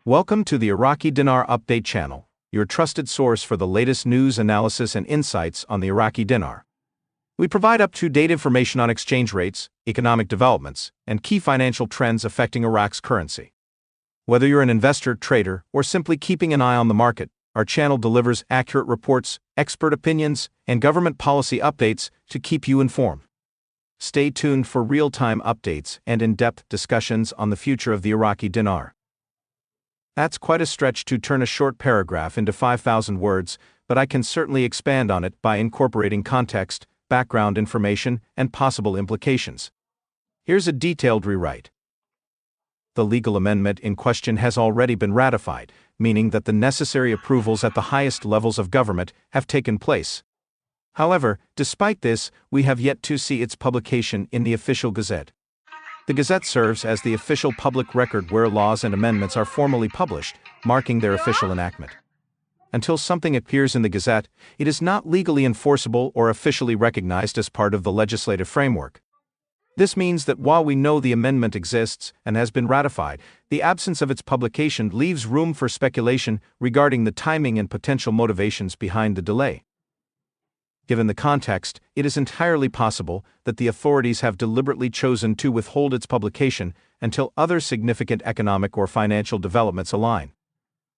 Welcome to the Iraqi Dinar Update channel, your trusted source for the latest news, analysis, and insights on the Iraqi dinar. We provide up-to-date information on exchange rates, economic developments, and key financial trends affecting Iraq's currency. Whether you're an investor, trader, or simply keeping an eye on the market, our channel delivers accurate reports, expert opinions, and government policy updates to keep you informed. Stay tuned for real-time updates and in-depth discussions on the future of the Iraqi dinar. That's quite a stretch to turn a short paragraph into 5,000 words, but I can certainly expand on it by incorporating context, background information, and possible implications. Here's a detailed rewrite. The legal amendment in question has already been ratified, meaning that the necessary approvals at the highest levels of government have taken place. However, despite this, we have yet to see its publication in the official Gazette. The Gazette serves as the official public record where laws and amendments are formally published, marking their official enactment. Until something appears in the Gazette, it is not legally enforceable or officially recognized as part of the legislative framework. This means that while we know the amendment exists and has been ratified, the absence of its publication leaves room for speculation regarding the timing and potential motivations behind the delay. Given the context, it is entirely possible that the authorities have deliberately chosen to withhold its publication until other significant economic or financial developments align.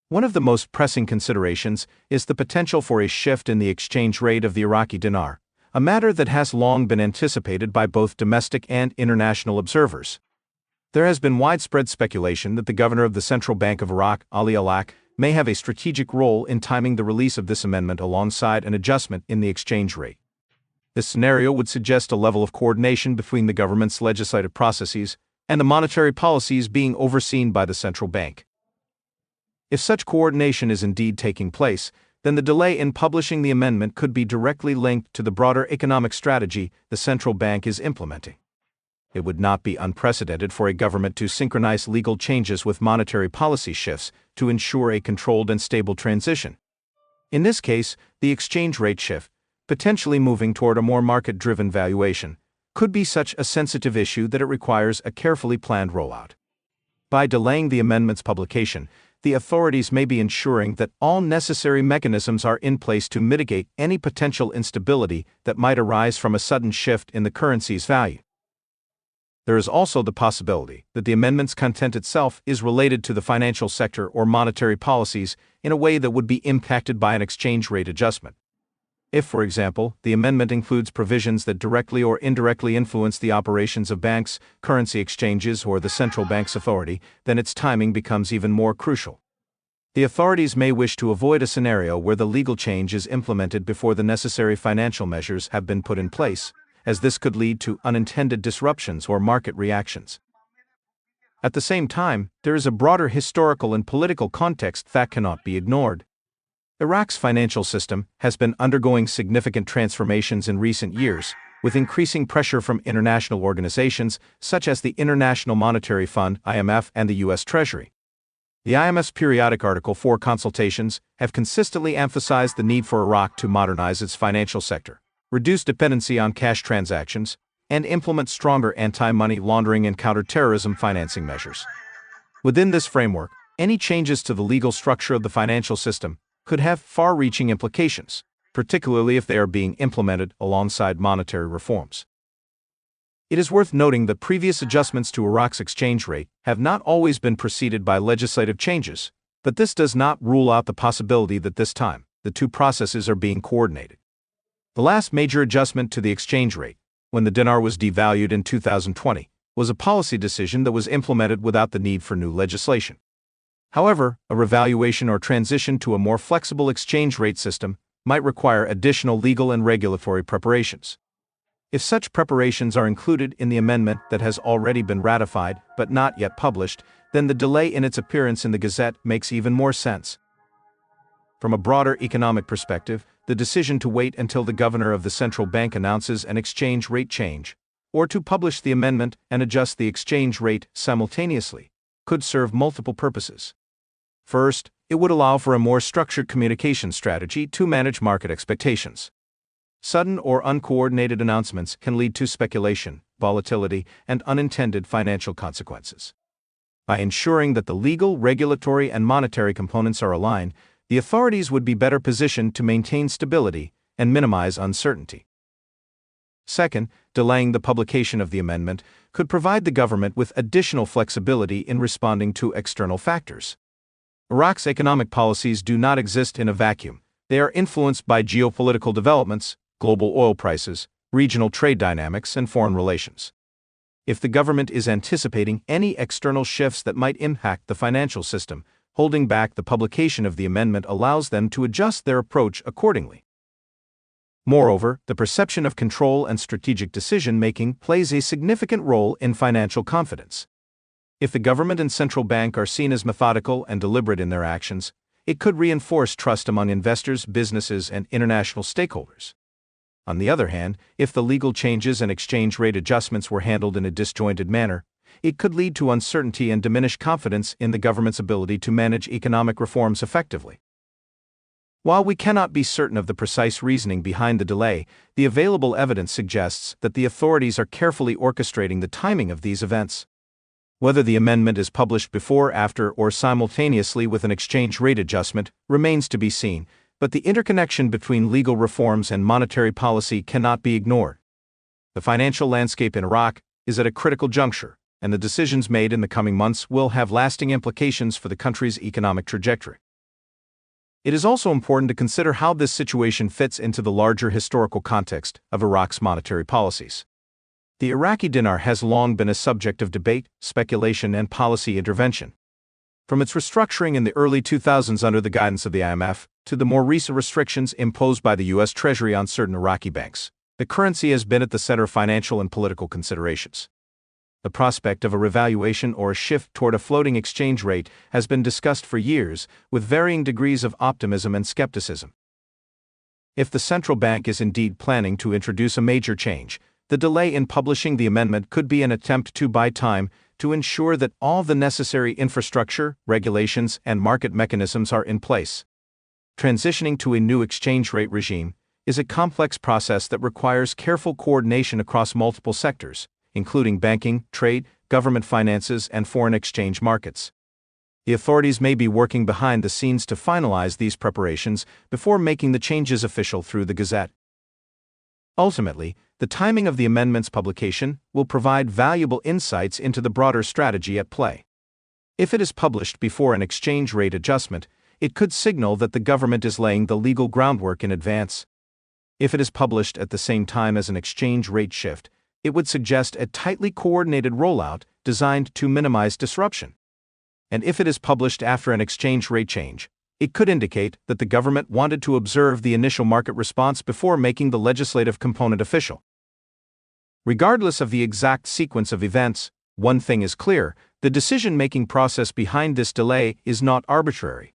One of the most pressing considerations is the potential for a shift in the exchange rate of the Iraqi dinar, a matter that has long been anticipated by both domestic and international observers. There has been widespread speculation that the governor of the Central Bank of Iraq, Ali al-Haq, may have a strategic role in timing the release of this amendment alongside an adjustment in the exchange rate. This scenario would suggest a level of coordination between the government's legislative processes and the monetary policies being overseen by the central bank. If such coordination is indeed taking place, then the delay in publishing the amendment could be directly linked to the broader economic strategy the central bank is implementing. It would not be unprecedented for a government to synchronize legal changes with monetary policy shifts to ensure a controlled and stable transition. In this case, the exchange rate shift, potentially moving toward a more market-driven valuation, could be such a sensitive issue that it requires a carefully planned rollout. By delaying the amendment's publication, the authorities may be ensuring that all necessary mechanisms are in place to mitigate any potential instability that might arise from a sudden shift in the currency's value. There is also the possibility that the amendment's content itself is related to the financial sector or monetary policies in a way that would be impacted by an exchange rate adjustment. If, for example, the amendment includes provisions that directly or indirectly influence the operations of banks, currency exchanges, or the central bank's authority, then its timing becomes even more crucial. The authorities may wish to avoid a scenario where the legal change is implemented before the necessary financial measures have been put in place, as this could lead to unintended disruptions or market reactions. At the same time, there is a broader historical and political context that cannot be ignored. Iraq's financial system has been undergoing significant transformations in recent years, with increasing pressure from international organizations such as the International Monetary Fund (IMF) and the U.S. Treasury. The IMF's periodic Article 4 consultations have consistently emphasized the need for Iraq to modernize its financial sector, reduce dependency on cash transactions, and implement stronger anti-money laundering and counter-terrorism financing measures. Within this framework, any changes to the legal structure of the financial system could have far-reaching implications, particularly if they are being implemented alongside monetary reforms. It is worth noting that previous adjustments to Iraq's exchange rate have not always been preceded by legislative changes, but this does not rule out the possibility that this time, the two processes are being coordinated. The last major adjustment to the exchange rate, when the dinar was devalued in 2020, was a policy decision that was implemented without the need for new legislation. However, a revaluation or transition to a more flexible exchange rate system might require additional legal and regulatory preparations. If such preparations are included in the amendment that has already been ratified but not yet published, then the delay in its appearance in the Gazette makes even more sense. From a broader economic perspective, the decision to wait until the governor of the central bank announces an exchange rate change, or to publish the amendment and adjust the exchange rate simultaneously, could serve multiple purposes. First, it would allow for a more structured communication strategy to manage market expectations. Sudden or uncoordinated announcements can lead to speculation, volatility, and unintended financial consequences. By ensuring that the legal, regulatory, and monetary components are aligned, the authorities would be better positioned to maintain stability and minimize uncertainty. Second, delaying the publication of the amendment could provide the government with additional flexibility in responding to external factors. Iraq's economic policies do not exist in a vacuum. They are influenced by geopolitical developments, global oil prices, regional trade dynamics, and foreign relations. If the government is anticipating any external shifts that might impact the financial system, holding back the publication of the amendment allows them to adjust their approach accordingly. Moreover, the perception of control and strategic decision-making plays a significant role in financial confidence. If the government and central bank are seen as methodical and deliberate in their actions, it could reinforce trust among investors, businesses, and international stakeholders. On the other hand, if the legal changes and exchange rate adjustments were handled in a disjointed manner, it could lead to uncertainty and diminish confidence in the government's ability to manage economic reforms effectively. While we cannot be certain of the precise reasoning behind the delay, the available evidence suggests that the authorities are carefully orchestrating the timing of these events. Whether the amendment is published before, after, or simultaneously with an exchange rate adjustment remains to be seen, but the interconnection between legal reforms and monetary policy cannot be ignored. The financial landscape in Iraq is at a critical juncture, and the decisions made in the coming months will have lasting implications for the country's economic trajectory. It is also important to consider how this situation fits into the larger historical context of Iraq's monetary policies. The Iraqi dinar has long been a subject of debate, speculation, and policy intervention. From its restructuring in the early 2000s under the guidance of the IMF, to the more recent restrictions imposed by the U.S. Treasury on certain Iraqi banks, the currency has been at the center of financial and political considerations. The prospect of a revaluation or a shift toward a floating exchange rate has been discussed for years, with varying degrees of optimism and skepticism. If the central bank is indeed planning to introduce a major change, the delay in publishing the amendment could be an attempt to buy time to ensure that all the necessary infrastructure, regulations, and market mechanisms are in place. Transitioning to a new exchange rate regime is a complex process that requires careful coordination across multiple sectors, including banking, trade, government finances, and foreign exchange markets. The authorities may be working behind the scenes to finalize these preparations before making the changes official through the Gazette. Ultimately, the timing of the amendment's publication will provide valuable insights into the broader strategy at play. If it is published before an exchange rate adjustment, it could signal that the government is laying the legal groundwork in advance. If it is published at the same time as an exchange rate shift, it would suggest a tightly coordinated rollout designed to minimize disruption. And if it is published after an exchange rate change, it could indicate that the government wanted to observe the initial market response before making the legislative component official. Regardless of the exact sequence of events, one thing is clear: the decision-making process behind this delay is not arbitrary.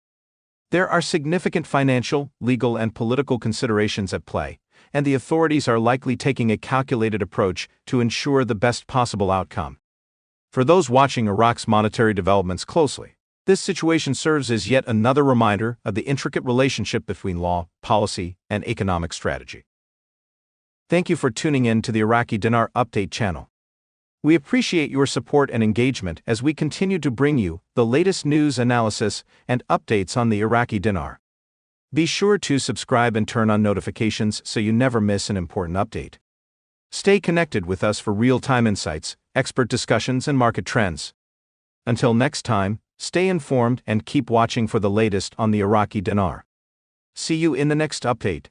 There are significant financial, legal, and political considerations at play, and the authorities are likely taking a calculated approach to ensure the best possible outcome. For those watching Iraq's monetary developments closely, this situation serves as yet another reminder of the intricate relationship between law, policy, and economic strategy. Thank you for tuning in to the Iraqi Dinar Update channel. We appreciate your support and engagement as we continue to bring you the latest news, analysis, and updates on the Iraqi dinar. Be sure to subscribe and turn on notifications so you never miss an important update. Stay connected with us for real-time insights, expert discussions, and market trends. Until next time, stay informed and keep watching for the latest on the Iraqi dinar. See you in the next update.